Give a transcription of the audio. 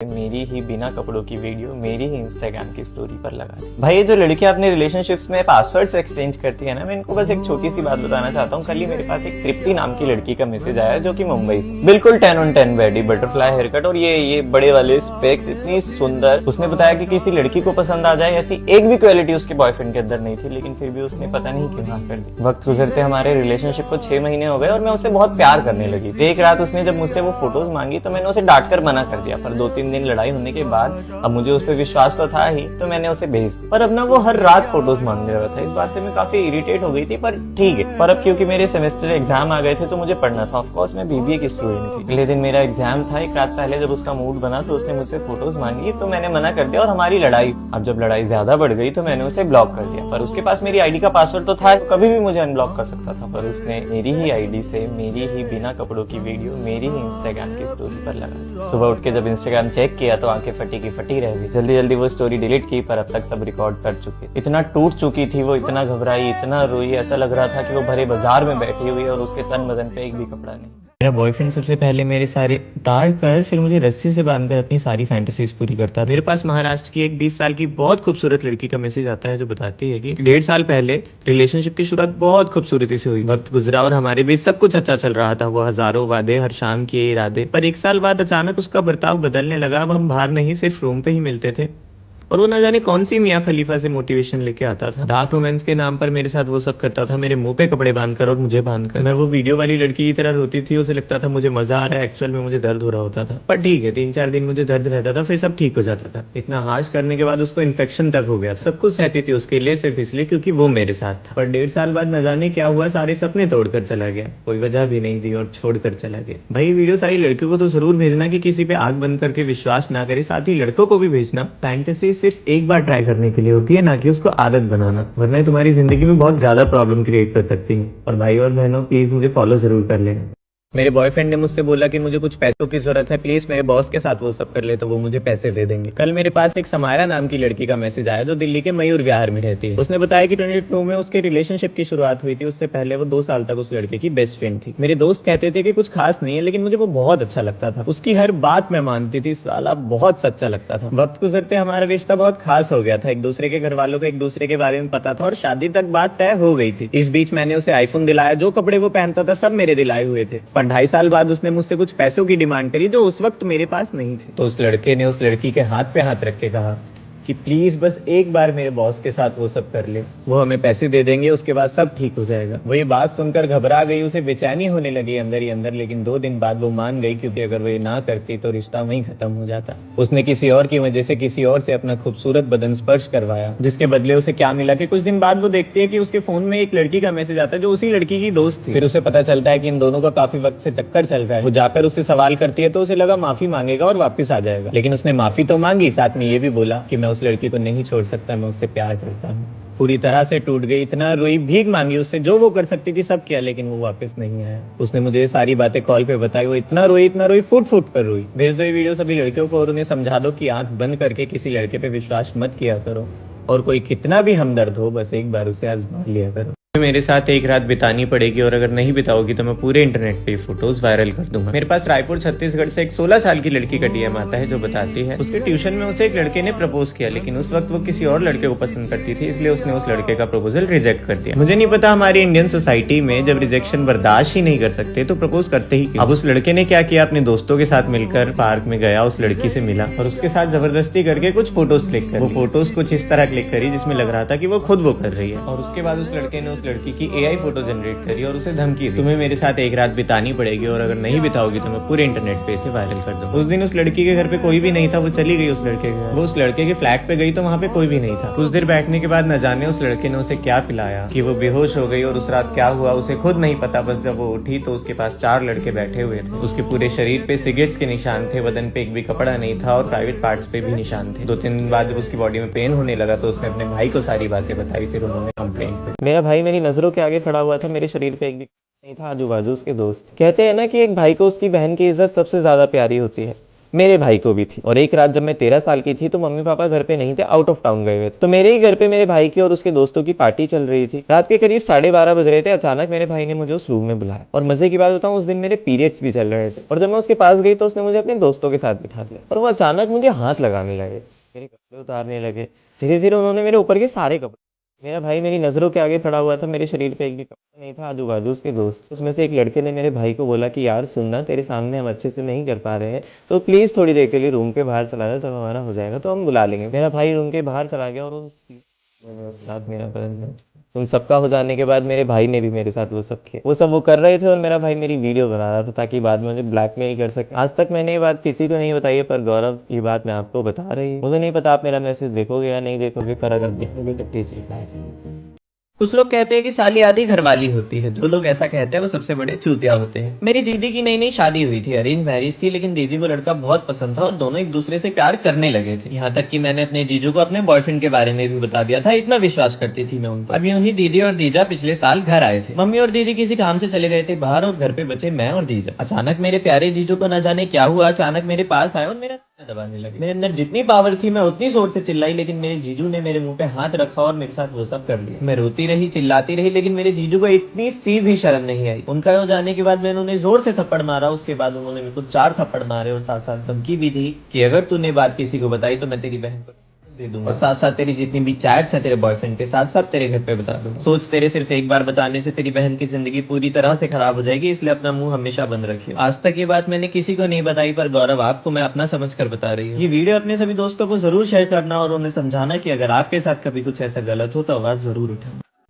मेरी ही बिना कपड़ों की वीडियो मेरी ही इंस्टाग्राम की स्टोरी पर लगा दी। भाई ये जो लड़कियां अपने रिलेशनशिप्स में पासवर्ड्स एक्सचेंज करती है ना, मैं इनको बस एक छोटी सी बात बताना चाहता हूँ। कल ही मेरे पास एक तृप्ति नाम की लड़की का मैसेज आया जो कि मुंबई से, बिल्कुल 10 on 10 baddie, butterfly hair cut और ये बड़े वाले स्पेक्स, इतनी सुंदर। उसने बताया कि किसी लड़की को पसंद आ जाए ऐसी एक भी क्वालिटी उसके बॉयफ्रेंड के अंदर नहीं थी, लेकिन फिर भी उसने पता नहीं क्यों हाँ कर दी। वक्त गुजरते हमारे रिलेशनशिप को 6 महीने हो गए और मैं उसे बहुत प्यार करने लगी। एक रात उसने जब मुझसे वो फोटोज मांगी तो मैंने उसे डांट कर मना कर दिया, पर 2-3 दिन लड़ाई होने के बाद अब मुझे उस पर विश्वास तो था ही, तो मैंने उसे भेज दिया। पर अब ना वो हर रात फोटोज मांगने लगा था। इस बात से मैं काफी इरिटेट हो गई थी, पर ठीक है। पर अब क्योंकि मेरे सेमेस्टर एग्जाम आ गए थे तो मुझे पढ़ना था। ऑफ कोर्स मैं बीबीए की स्टूडेंट थी। अगले दिन मेरा एग्जाम था। एक रात पहले जब उसका मूड बना तो उसने मुझसे फोटोज मांगी, तो मैंने मना कर दिया और हमारी लड़ाई। अब जब लड़ाई ज्यादा बढ़ गई तो मैंने उसे ब्लॉक कर दिया। पर उसके पास मेरी आईडी का पासवर्ड तो था, कभी भी मुझे अनब्लॉक कर सकता था। पर उसने मेरी ही आईडी से मेरी ही बिना कपड़ों की वीडियो मेरी ही इंस्टाग्राम की स्टोरी पर लगा दी। सुबह उठ के जब इंस्टाग्राम चेक किया तो आंखें फटी की फटी रह गई। जल्दी जल्दी वो स्टोरी डिलीट की, पर अब तक सब रिकॉर्ड कर चुके। इतना टूट चुकी थी वो, इतना घबराई, इतना रोई, ऐसा लग रहा था कि वो भरे बाजार में बैठी हुई है और उसके तन बदन पे एक भी कपड़ा नहीं। मेरा बॉयफ्रेंड सबसे पहले मेरे सारे उतार कर फिर मुझे रस्सी से बांधकर अपनी सारी फैंटेसीज पूरी करता। मेरे पास महाराष्ट्र की एक 20 साल की बहुत खूबसूरत लड़की का मैसेज आता है जो बताती है कि 1.5 साल पहले रिलेशनशिप की शुरुआत बहुत खूबसूरती से हुई। वक्त गुजरा और हमारे बीच सब कुछ अच्छा चल रहा था। वो हजारों वादे, हर शाम किए इरादे, पर 1 साल बाद अचानक उसका बर्ताव बदलने लगा। अब हम बाहर नहीं, सिर्फ रूम पे ही मिलते थे और वो ना जाने कौन सी मियाँ खलीफा से मोटिवेशन लेके आता था। डार्क रोमांस के नाम पर मेरे साथ वो सब करता था, मेरे मुंह पे कपड़े बांधकर और मुझे बांधकर। मैं वो वीडियो वाली लड़की की तरह रोती थी, उसे लगता था मुझे मजा आ रहा है, एक्चुअल में मुझे दर्द हो रहा होता था। पर ठीक है, 3-4 दिन मुझे दर्द रहता था, फिर सब ठीक हो जाता था। इतना हार्श करने के बाद उसको इन्फेक्शन तक हो गया। सब कुछ सहती थी उसके लिए, सिर्फ इसलिए क्योंकि वो मेरे साथ था। पर 1.5 साल बाद न जाने क्या हुआ, सारे सपने तोड़कर चला गया। कोई वजह भी नहीं दी और छोड़कर चला गया। भाई वीडियो सारी लड़कियों को तो जरूर भेजना कि किसी पे आग बंद करके विश्वास ना करे, साथ ही लड़कों को भी भेजना। फैंटेसी सिर्फ एक बार ट्राई करने के लिए होती है, ना कि उसको आदत बनाना, वरना तुम्हारी जिंदगी में बहुत ज्यादा प्रॉब्लम क्रिएट कर सकती है। और भाई और बहनों, प्लीज मुझे फॉलो जरूर कर लेना। मेरे बॉयफ्रेंड ने मुझसे बोला कि मुझे कुछ पैसों की जरूरत है, प्लीज मेरे बॉस के साथ वो सब कर ले तो वो मुझे पैसे दे देंगे। कल मेरे पास एक समायरा नाम की लड़की का मैसेज आया जो दिल्ली के मयूर विहार में रहती है। उसने बताया कि 22 में उसके रिलेशनशिप की शुरुआत हुई थी। उससे पहले वो 2 साल तक उस लड़के की बेस्ट फ्रेंड थी। मेरे दोस्त कहते थे कि कुछ खास नहीं है, लेकिन मुझे वो बहुत अच्छा लगता था। उसकी हर बात मैं मानती थी, साला बहुत सच्चा लगता था। वक्त गुजरते हमारा रिश्ता बहुत खास हो गया था। एक दूसरे के घर वालों को एक दूसरे के बारे में पता था और शादी तक बात तय हो गई थी। इस बीच मैंने उसे आईफोन दिलाया, जो कपड़े वो पहनता था सब मेरे दिलाए हुए थे। पर 2.5 साल बाद उसने मुझसे कुछ पैसों की डिमांड करी जो उस वक्त मेरे पास नहीं थे। तो उस लड़के ने उस लड़की के हाथ पे हाथ रख के कहा कि प्लीज बस एक बार मेरे बॉस के साथ वो सब कर ले, वो हमें पैसे दे देंगे, उसके बाद सब ठीक हो जाएगा। वो ये बात सुनकर घबरा गई, उसे बेचैनी होने लगी अंदर ही अंदर। लेकिन 2 दिन बाद वो मान गई, क्योंकि अगर वो ये ना करती तो रिश्ता वहीं खत्म हो जाता। उसने किसी और की वजह से किसी और से अपना खूबसूरत बदन स्पर्श करवाया, जिसके बदले उसे क्या मिला कि कुछ दिन बाद वो देखती है कि उसके फोन में एक लड़की का मैसेज आता है जो उसी लड़की की दोस्त थी। फिर उसे पता चलता है कि इन दोनों का काफी वक्त से चक्कर चल रहा है। वो जाकर उससे सवाल करती है तो उसे लगा माफी मांगेगा और वापस आ जाएगा, लेकिन उसने माफी तो मांगी, साथ में ये भी बोला कि मैं उस लड़की को नहीं छोड़ सकता, मैं उससे प्यार करता हूँ। पूरी तरह से टूट गई, इतना रोई, भीख मांगी उससे, जो वो कर सकती थी सब किया, लेकिन वो वापस नहीं आया। उसने मुझे सारी बातें कॉल पे बताई। वो इतना रोई, फुट फुट कर रोई। भेज दो ये वीडियो सभी लड़कियों को और उन्हें समझा दो कि आंख बंद करके किसी लड़के पे विश्वास मत किया करो, और कोई कितना भी हमदर्द हो बस एक बार उसे आजमा लिया करो। मेरे साथ एक रात बितानी पड़ेगी और अगर नहीं बिताओगी तो मैं पूरे इंटरनेट पे फोटोज वायरल कर दूंगा। मेरे पास रायपुर छत्तीसगढ़ से एक 16 साल की लड़की का डीएम आता है जो बताती है उसके ट्यूशन में उसे एक लड़के ने प्रपोज किया, लेकिन उस वक्त वो किसी और लड़के को पसंद करती थी, इसलिए उसने उस लड़के का प्रपोजल रिजेक्ट कर दिया। मुझे नहीं पता हमारी इंडियन सोसाइटी में जब रिजेक्शन बर्दाश्त ही नहीं कर सकते तो प्रपोज करते ही क्यों। अब उस लड़के ने क्या किया, अपने दोस्तों के साथ मिलकर पार्क में गया, उस लड़की से मिला और उसके साथ जबरदस्ती करके कुछ फोटोज क्लिक कर। वो फोटोज कुछ इस तरह क्लिक करी जिसमें लग रहा था कि वो खुद वो कर रही है, और उसके बाद उस लड़के ने उस लड़की की एआई फोटो जनरेट करी और उसे धमकी दी, तुम्हें मेरे साथ एक रात बितानी पड़ेगी और अगर नहीं बिताओगी तो मैं पूरे इंटरनेट पे इसे वायरल कर दूंगा। उस दिन उस लड़की के घर पे कोई भी नहीं था, वो चली गई उस लड़के के घर। वो उस लड़के के फ्लैट पे गई तो वहाँ पे कोई भी नहीं था। कुछ देर बैठने के बाद न जाने उस लड़के ने उसे क्या पिलाया कि वो बेहोश हो गई, और उस रात क्या हुआ उसे खुद नहीं पता। बस जब वो उठी तो उसके पास 4 लड़के बैठे हुए थे। उसके पूरे शरीर पे सिगरेट्स के निशान थे, बदन पे एक भी कपड़ा नहीं था और प्राइवेट पार्ट्स पे भी निशान थे। 2-3 दिन बाद जब उसकी बॉडी में पेन होने लगा तो उसने अपने भाई को सारी बातें बताई, फिर उन्होंने कंप्लेंट की। मेरा भाई मेरी नजरों के आगे खड़ा हुआ था, मेरे शरीर पे एक भी नहीं था, आजू बाजू उसके दोस्त। कहते हैं ना कि एक भाई को उसकी बहन की इज्जत सबसे ज्यादा प्यारी होती है, मेरे भाई को भी थी। और एक रात जब मैं 13 साल की थी तो मम्मी पापा घर पे नहीं थे, आउट ऑफ टाउन गए हुए थे। तो मेरे ही घर पे मेरे भाई की और उसके दोस्तों की पार्टी चल रही थी। रात के करीब 12:30 बज रहे थे। अचानक मेरे भाई ने मुझे उस रूम में बुलाया और मजे की बात बताऊं, उस दिन मेरे पीरियड्स भी चल रहे थे। और जब मैं उसके पास गई तो उसने मुझे अपने दोस्तों के साथ बिठा दिया और वो अचानक मुझे हाथ लगाने लगे, मेरे कपड़े उतारने लगे। धीरे धीरे उन्होंने मेरे ऊपर के सारे कपड़े, मेरा भाई मेरी नजरों के आगे खड़ा हुआ था, मेरे शरीर पे एक भी कपड़ा नहीं था। आजू बाजू उसके दोस्त, उसमें से एक लड़के ने मेरे भाई को बोला कि यार सुनना, तेरे सामने हम अच्छे से नहीं कर पा रहे हैं, तो प्लीज थोड़ी देर के लिए रूम के बाहर चला जाए, जब हमारा हो जाएगा तो हम बुला लेंगे। मेरा भाई रूम के बाहर चला गया और मेरे साथ मेरा बदल गया। उन सबका हो जाने के बाद मेरे भाई ने भी मेरे साथ वो सब किया, वो सब वो कर रहे थे और मेरा भाई मेरी वीडियो बना रहा था ताकि बाद में मुझे ब्लैकमेल कर सके। आज तक मैंने ये बात किसी को नहीं बताई है, पर गौरव ये बात मैं आपको बता रही हूँ। मुझे नहीं पता आप मेरा मैसेज देखोगे या नहीं देखोगे, पर अगर देखोगे तो प्लीज रिप्लाई। कुछ लोग कहते हैं कि साली आधी घरवाली होती है, जो लोग ऐसा कहते हैं वो सबसे बड़े चूतिया होते हैं। मेरी दीदी की नई नई शादी हुई थी, अरेंज मैरिज थी, लेकिन दीदी को लड़का बहुत पसंद था और दोनों एक दूसरे से प्यार करने लगे थे। यहाँ तक कि मैंने अपने जीजू को अपने बॉयफ्रेंड के बारे में भी बता दिया था, इतना विश्वास करती थी मैं उन पर। अब यूं ही दीदी और जीजा पिछले साल घर आए थे। मम्मी और दीदी किसी काम से चले गए थे बाहर और घर पे बचे मैं और जीजा। अचानक मेरे प्यारे जीजू को न जाने क्या हुआ, अचानक मेरे पास आए और मेरा दबाने लगे। मेरे अंदर जितनी पावर थी मैं उतनी जोर से चिल्लाई, लेकिन मेरे जीजू ने मेरे मुंह पे हाथ रखा और मेरे साथ वो सब कर लिया। मैं रोती रही, चिल्लाती रही, लेकिन मेरे जीजू को इतनी सी भी शर्म नहीं आई। उनका हो जाने के बाद मैंने उन्हें जोर से थप्पड़ मारा। उसके बाद उन्होंने मेरे को 4 थप्पड़ मारे और साथ साथ धमकी भी दी कि अगर तूने बात किसी को बताई तो मैं तेरी बहन को दे दूंगा और साथ साथ तेरी जितनी भी चैट्स है तेरे बॉयफ्रेंड के साथ सब तेरे घर पे बता दूंगा। सोच, तेरे सिर्फ एक बार बताने से तेरी बहन की जिंदगी पूरी तरह से खराब हो जाएगी, इसलिए अपना मुंह हमेशा बंद रखिए। आज तक ये बात मैंने किसी को नहीं बताई, पर गौरव आपको मैं अपना समझ कर बता रही हूँ। ये वीडियो अपने सभी दोस्तों को जरूर शेयर करना और उन्हें समझाना कि अगर आपके साथ कभी कुछ ऐसा गलत हो तो आवाज जरूर उठाना।